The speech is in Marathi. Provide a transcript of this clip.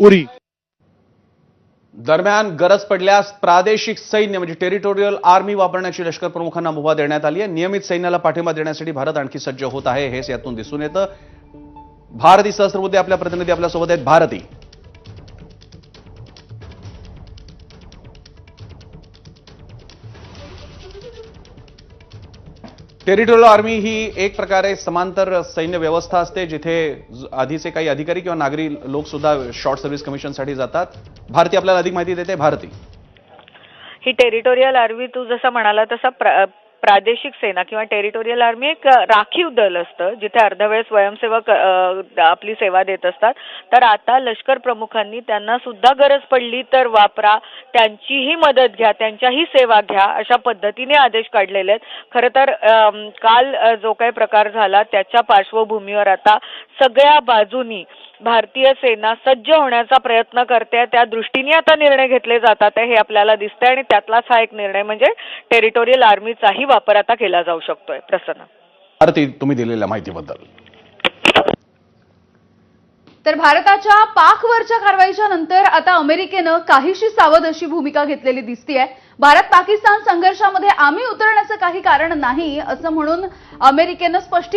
उरी। दरम्यान गरज पडल्यास प्रादेशिक सैन्य म्हणजे टेरिटोरियल आर्मी वापरण्याची लष्कर प्रमुखांना मुभा देण्यात आली आहे। नियमित सैन्याला पाठिंबा देण्यासाठी भारत आणखी सज्ज होत आहे, हेच यातून दिसून येतं। भारती सहस्त्रबुद्धे आपल्या प्रतिनिधी आपल्यासोबत आहेत। भारती, टेरिटोरियल आर्मी ही एक प्रकारे समांतर सैन्य व्यवस्था असते, जिथे आधीचे काही अधिकारी किंवा नागरी लोक सुद्धा शॉर्ट सर्व्हिस कमिशनसाठी जातात। भारती आपल्याला अधिक माहिती देते। भारती, ही टेरिटोरियल आर्मी तू जसं म्हणाला तसा प्रादेशिक सेना किंवा टेरिटोरियल आर्मी एक राखीव दल असतं, जिथे अर्धवेळ स्वयंसेवक आपली सेवा देत असतात। तर आता लष्कर प्रमुखांनी त्यांना सुद्धा गरज पडली तर वापरा, त्यांचीही मदत घ्या, त्यांच्याही सेवा घ्या, अशा पद्धतीने आदेश काढलेले आहेत। खरं तर काल जो काही प्रकार झाला त्याच्या पार्श्वभूमीवर आता सगळ्या बाजूनी भारतीय सेना सज्ज होण्याचा प्रयत्न करते, त्या दृष्टीने आता निर्णय घेतले जातात हे आपल्याला दिसतंय। आणि त्यातलाच हा एक निर्णय म्हणजे टेरिटोरियल आर्मीचाही वापर आता केला जाऊ शकतोय। प्रसन्न, भारती, तुम्ही दिलेल्या माहितीबद्दल। तर भारताच्या पाकवरच्या कारवाईच्या नंतर आता अमेरिकेनं काहीशी सावध अशी भूमिका घेतलेली दिसतीये। भारत पाकिस्तान संघर्षामध्ये आम्ही उतरण्याचं काही कारण नाही असं म्हणून अमेरिकेनं स्पष्ट